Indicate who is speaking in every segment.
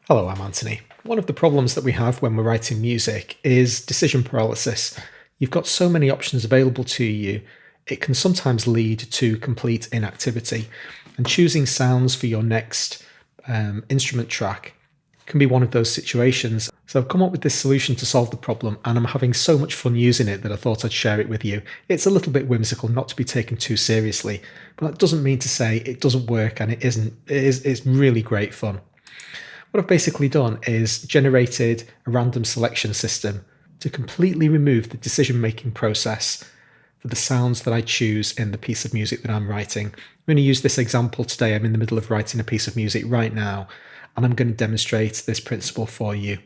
Speaker 1: Hello, I'm Anthony. One of the problems that we have when we're writing music is decision paralysis. You've got so many options available to you, it can sometimes lead to complete inactivity. And choosing sounds for your next instrument track can be one of those situations. So I've come up with this solution to solve the problem, and I'm having so much fun using it that I thought I'd share it with you. It's a little bit whimsical, not to be taken too seriously, but that doesn't mean to say it doesn't work, and it isn't. It's really great fun. What I've basically done is generated a random selection system to completely remove the decision-making process for the sounds that I choose in the piece of music that I'm writing. I'm going to use this example today. I'm in the middle of writing a piece of music right now, and I'm going to demonstrate this principle for you.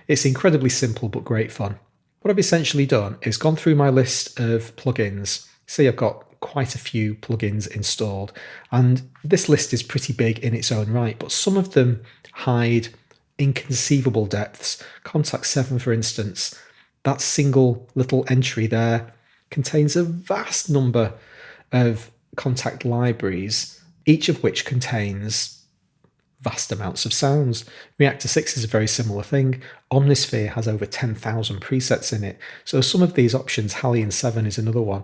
Speaker 1: It's incredibly simple but great fun. What I've essentially done is gone through my list of plugins. See, I've got quite a few plugins installed, and this list is pretty big in its own right, but some of them hide inconceivable depths. Contact 7, for instance, that single little entry there contains a vast number of contact libraries, each of which contains vast amounts of sounds. Reactor 6 is a very similar thing. Omnisphere has over 10,000 presets in it. So some of these options, Halion 7 is another one,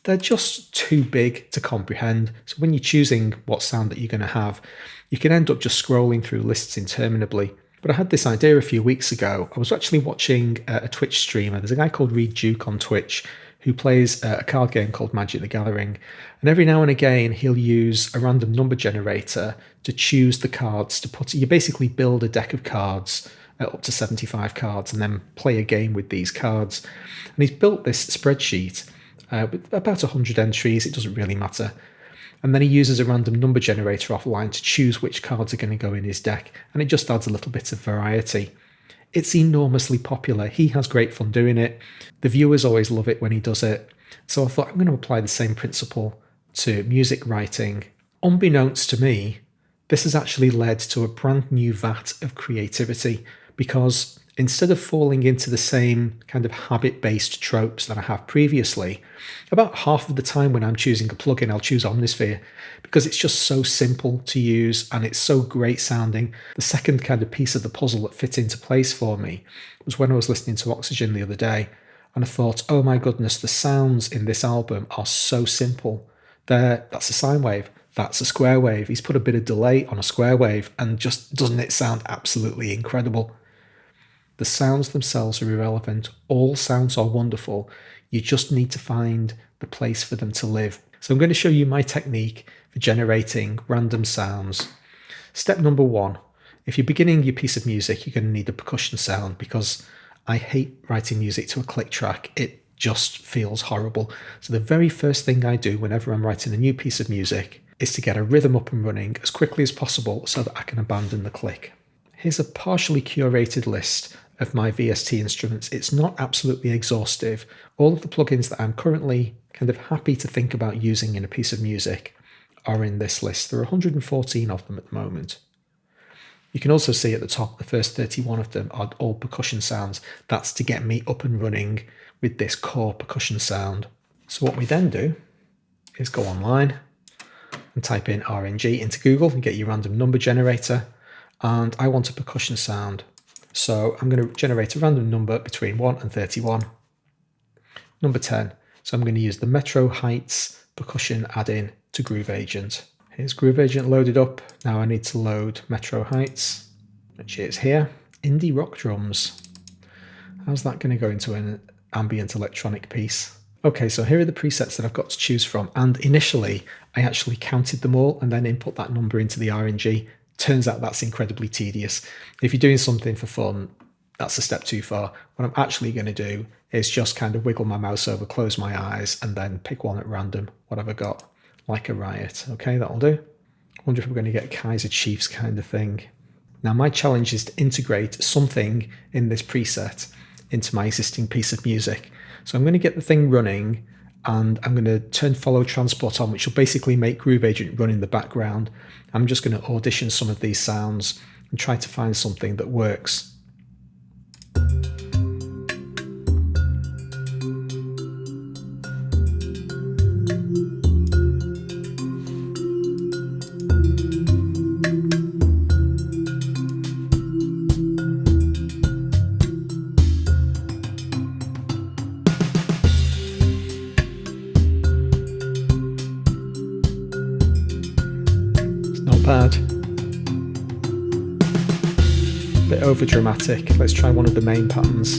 Speaker 1: they're just too big to comprehend. So when you're choosing what sound that you're going to have, you can end up just scrolling through lists interminably. But I had this idea a few weeks ago. I was actually watching a Twitch streamer. There's a guy called Reed Duke on Twitch who plays a card game called Magic the Gathering. And every now and again, he'll use a random number generator to choose the cards to put. You basically build a deck of cards, up to 75 cards, and then play a game with these cards. And he's built this spreadsheet with about 100 entries. It doesn't really matter. And then he uses a random number generator offline to choose which cards are going to go in his deck. And it just adds a little bit of variety. It's enormously popular. He has great fun doing it. The viewers always love it when he does it. So I thought I'm going to apply the same principle to music writing. Unbeknownst to me, this has actually led to a brand new vat of creativity, because instead of falling into the same kind of habit-based tropes that I have previously, about half of the time when I'm choosing a plugin, I'll choose Omnisphere because it's just so simple to use and it's so great sounding. The second kind of piece of the puzzle that fit into place for me was when I was listening to Oxygen the other day, and I thought, oh my goodness, the sounds in this album are so simple. That's a sine wave, that's a square wave. He's put a bit of delay on a square wave, and just doesn't it sound absolutely incredible? The sounds themselves are irrelevant. All sounds are wonderful. You just need to find the place for them to live. So I'm going to show you my technique for generating random sounds. Step number 1. If you're beginning your piece of music, you're going to need a percussion sound, because I hate writing music to a click track. It just feels horrible. So the very first thing I do whenever I'm writing a new piece of music is to get a rhythm up and running as quickly as possible so that I can abandon the click. Here's a partially curated list of my VST instruments. It's not absolutely exhaustive. All of the plugins that I'm currently kind of happy to think about using in a piece of music are in this list. There are 114 of them at the moment. You can also see at the top, the first 31 of them are all percussion sounds. That's to get me up and running with this core percussion sound. So what we then do is go online and type in RNG into Google and get your random number generator. And I want a percussion sound. So I'm going to generate a random number between 1 and 31. Number 10. So I'm going to use the Metro Heights percussion add-in to Groove Agent. Here's Groove Agent loaded up. Now I need to load Metro Heights, which is here. Indie rock drums. How's that going to go into an ambient electronic piece? Okay, so here are the presets that I've got to choose from. And initially, I actually counted them all and then input that number into the RNG. Turns out that's incredibly tedious. If you're doing something for fun, that's a step too far. What I'm actually going to do is just kind of wiggle my mouse over, close my eyes, and then pick one at random, what have I got? Like a riot. Okay, that'll do. I wonder if we're going to get Kaiser Chiefs kind of thing. Now, my challenge is to integrate something in this preset into my existing piece of music. So I'm going to get the thing running, and I'm going to turn follow transport on, which will basically make Groove Agent run in the background. I'm just going to audition some of these sounds and try to find something that works. bit over dramatic. Let's try one of the main patterns.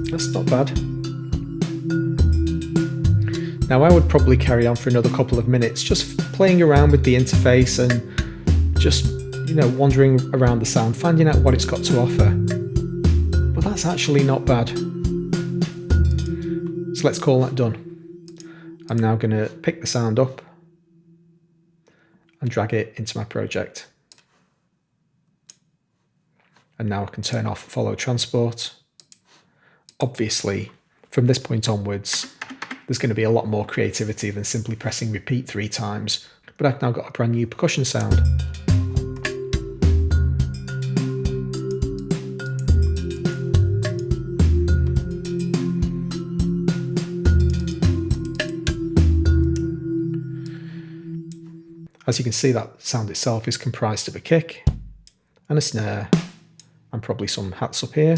Speaker 1: That's not bad. Now I would probably carry on for another couple of minutes just playing around with the interface and just, you know, wandering around the sound, finding out what it's got to offer. But that's actually not bad. So let's call that done. I'm now going to pick the sound up and drag it into my project. And now I can turn off follow transport. Obviously, from this point onwards, there's going to be a lot more creativity than simply pressing repeat 3 times, but I've now got a brand new percussion sound. As you can see, that sound itself is comprised of a kick and a snare and probably some hats up here.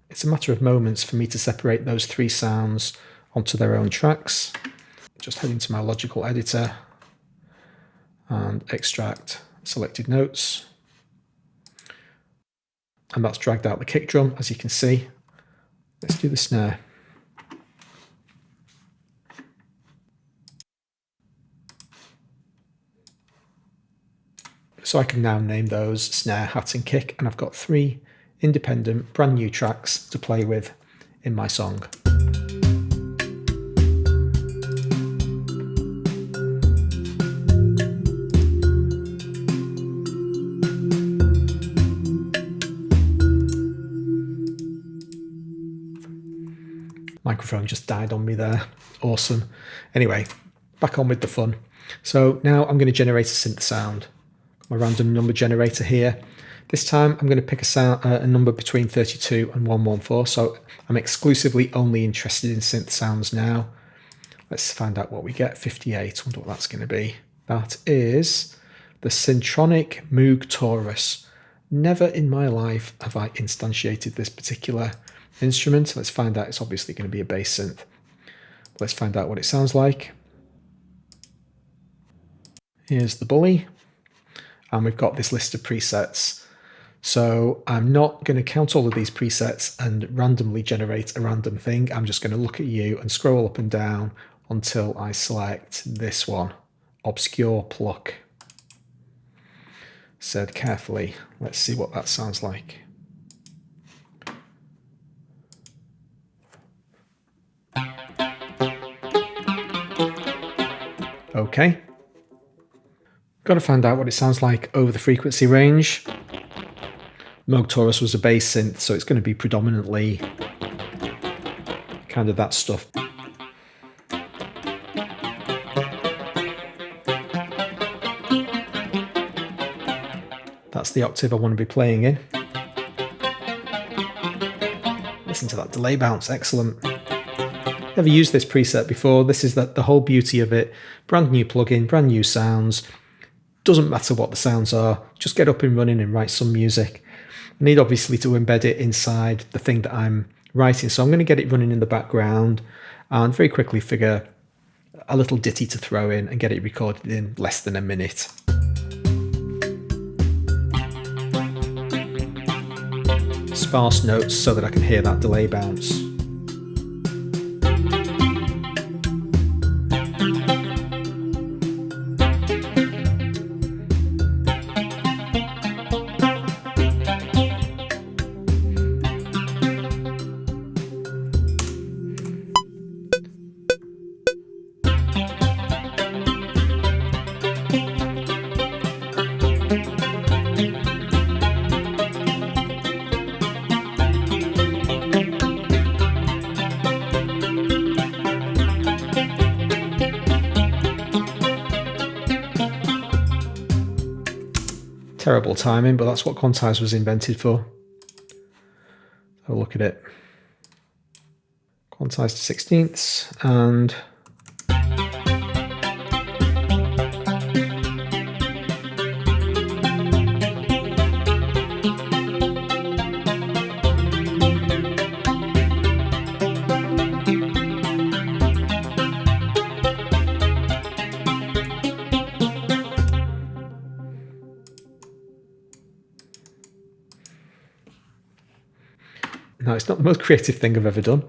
Speaker 1: It's a matter of moments for me to separate those 3 sounds onto their own tracks. Just head into my logical editor and extract selected notes. And that's dragged out the kick drum, as you can see. Let's do the snare. So I can now name those snare, hat and kick, and I've got 3 independent, brand new tracks to play with in my song. Microphone just died on me there. Awesome. Anyway, back on with the fun. So now I'm going to generate a synth sound. My random number generator here. This time I'm going to pick a number between 32 and 114, so I'm exclusively only interested in synth sounds now. Let's find out what we get. 58, I wonder what that's going to be. That is the Syntronic Moog Taurus. Never in my life have I instantiated this particular instrument. Let's find out. It's obviously going to be a bass synth. Let's find out what it sounds like. Here's the bully. And we've got this list of presets. So I'm not going to count all of these presets and randomly generate a random thing. I'm just going to look at you and scroll up and down until I select this one, Obscure Pluck. Said carefully. Let's see what that sounds like. Okay. Got to find out what it sounds like over the frequency range. Moog Taurus was a bass synth, so it's going to be predominantly kind of that stuff. That's the octave I want to be playing in. Listen to that delay bounce, excellent. Never used this preset before. This is the whole beauty of it. Brand new plugin, brand new sounds. Doesn't matter what the sounds are, just get up and running and write some music. I need obviously to embed it inside the thing that I'm writing, so I'm going to get it running in the background and very quickly figure a little ditty to throw in and get it recorded in less than a minute. Sparse notes so that I can hear that delay bounce. Terrible timing, but that's what quantize was invented for. Have a look at it. Quantize to 16ths and Now, it's not the most creative thing I've ever done,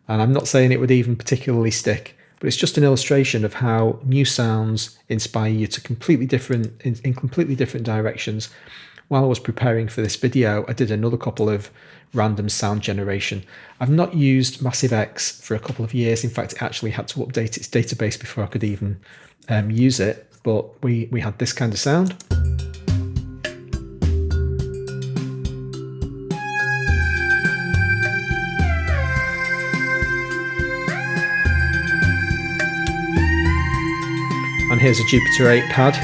Speaker 1: and I'm not saying it would even particularly stick, but it's just an illustration of how new sounds inspire you to completely different in completely different directions. While I was preparing for this video, I did another couple of random sound generation. I've not used Massive X for a couple of years. In fact, it actually had to update its database before I could even use it. But we had this kind of sound. And here's a Jupiter 8 pad.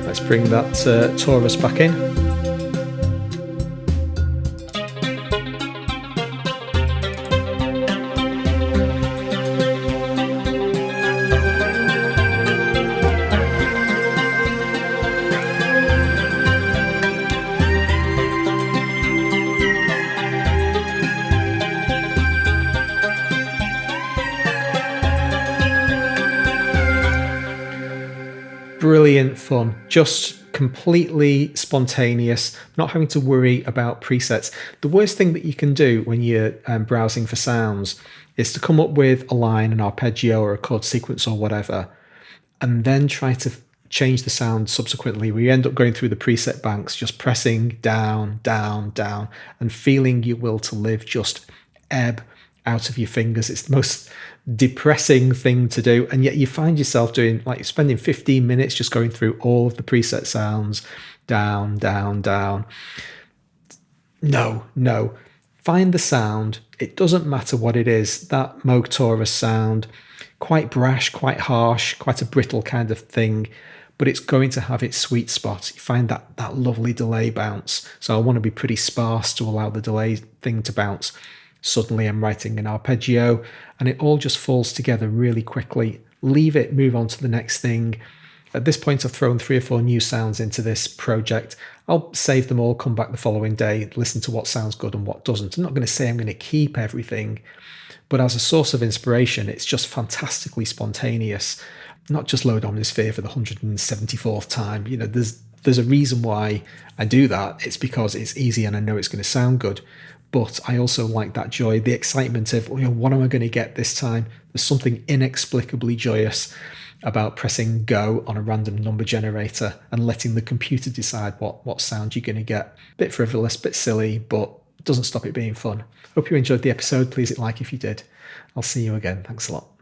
Speaker 1: Let's bring that Taurus back in. Brilliant fun, just completely spontaneous, not having to worry about presets. The worst thing that you can do when you're browsing for sounds is to come up with a line, an arpeggio or a chord sequence or whatever, and then try to change the sound subsequently. We end up going through the preset banks, just pressing down, down, down, and feeling your will to live just ebb out of your fingers. It's the most depressing thing to do, and yet you find yourself doing, like, spending 15 minutes just going through all of the preset sounds, down, down, down. No, find the sound. It doesn't matter what it is. That Moog Taurus sound, quite brash, quite harsh, quite a brittle kind of thing, but it's going to have its sweet spot. You find that lovely delay bounce. So I want to be pretty sparse to allow the delay thing to bounce. Suddenly I'm writing an arpeggio and it all just falls together really quickly. Leave it, move on to the next thing. At this point, I've thrown 3 or 4 new sounds into this project. I'll save them all, come back the following day, listen to what sounds good and what doesn't. I'm not going to say I'm going to keep everything, but as a source of inspiration, it's just fantastically spontaneous. Not just Low Omnisphere for the 174th time. You know, there's a reason why I do that. It's because it's easy and I know it's going to sound good. But I also like that joy, the excitement of, you know, what am I going to get this time? There's something inexplicably joyous about pressing go on a random number generator and letting the computer decide what sound you're going to get. Bit frivolous, bit silly, but doesn't stop it being fun. Hope you enjoyed the episode. Please hit like if you did. I'll see you again. Thanks a lot.